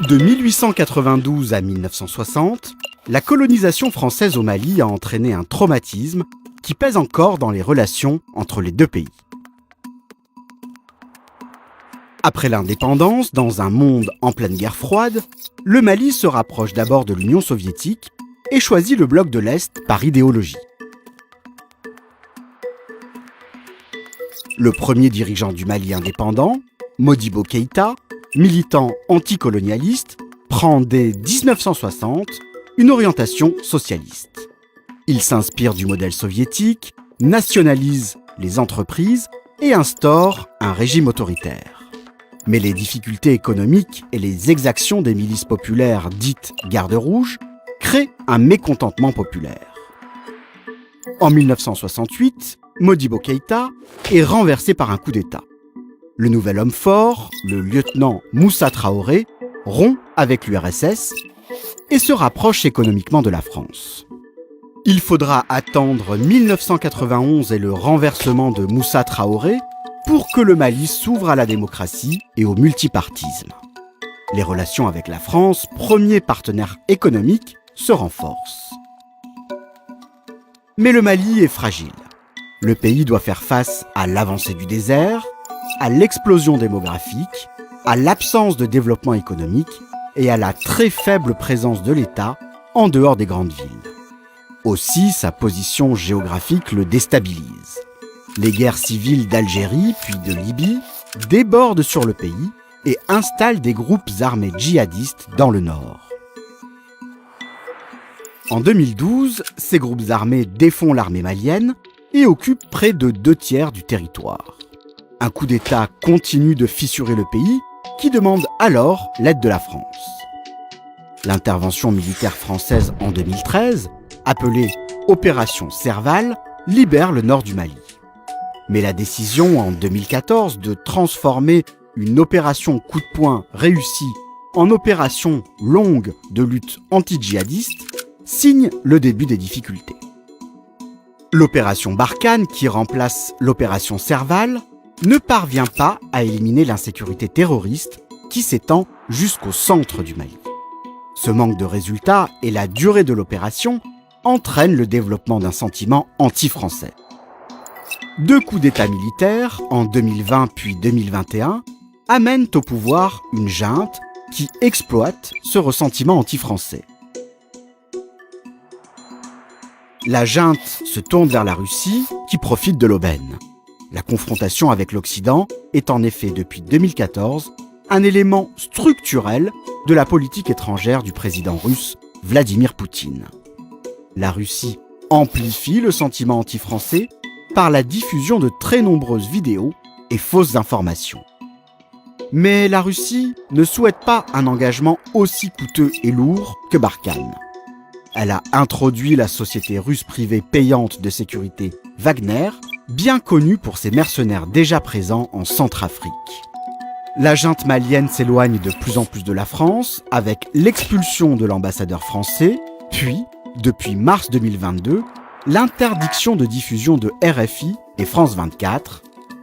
De 1892 à 1960, la colonisation française au Mali a entraîné un traumatisme qui pèse encore dans les relations entre les deux pays. Après l'indépendance, dans un monde en pleine guerre froide, le Mali se rapproche d'abord de l'Union soviétique et choisit le bloc de l'Est par idéologie. Le premier dirigeant du Mali indépendant, Modibo Keïta, militant anticolonialiste, prend dès 1960 une orientation socialiste. Il s'inspire du modèle soviétique, nationalise les entreprises et instaure un régime autoritaire. Mais les difficultés économiques et les exactions des milices populaires dites Garde rouge créent un mécontentement populaire. En 1968, Modibo Keïta est renversé par un coup d'État. Le nouvel homme fort, le lieutenant Moussa Traoré, rompt avec l'URSS et se rapproche économiquement de la France. Il faudra attendre 1991 et le renversement de Moussa Traoré pour que le Mali s'ouvre à la démocratie et au multipartisme. Les relations avec la France, premier partenaire économique, se renforcent. Mais le Mali est fragile. Le pays doit faire face à l'avancée du désert, à l'explosion démographique, à l'absence de développement économique et à la très faible présence de l'État en dehors des grandes villes. Aussi, sa position géographique le déstabilise. Les guerres civiles d'Algérie puis de Libye débordent sur le pays et installent des groupes armés djihadistes dans le nord. En 2012, ces groupes armés défont l'armée malienne et occupent près de 2/3 du territoire. Un coup d'État continue de fissurer le pays, qui demande alors l'aide de la France. L'intervention militaire française en 2013, appelée Opération Serval, libère le nord du Mali. Mais la décision en 2014 de transformer une opération coup de poing réussie en opération longue de lutte anti-djihadiste signe le début des difficultés. L'opération Barkhane, qui remplace l'opération Serval, ne parvient pas à éliminer l'insécurité terroriste qui s'étend jusqu'au centre du Mali. Ce manque de résultats et la durée de l'opération entraînent le développement d'un sentiment anti-français. 2 coups d'État militaires, en 2020 puis 2021, amènent au pouvoir une junte qui exploite ce ressentiment anti-français. La junte se tourne vers la Russie, qui profite de l'aubaine. La confrontation avec l'Occident est en effet, depuis 2014, un élément structurel de la politique étrangère du président russe Vladimir Poutine. La Russie amplifie le sentiment anti-français par la diffusion de très nombreuses vidéos et fausses informations. Mais la Russie ne souhaite pas un engagement aussi coûteux et lourd que Barkhane. Elle a introduit la société russe privée payante de sécurité Wagner, bien connue pour ses mercenaires déjà présents en Centrafrique. La junte malienne s'éloigne de plus en plus de la France, avec l'expulsion de l'ambassadeur français, puis, depuis mars 2022, l'interdiction de diffusion de RFI et France 24,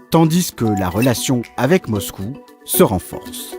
tandis que la relation avec Moscou se renforce.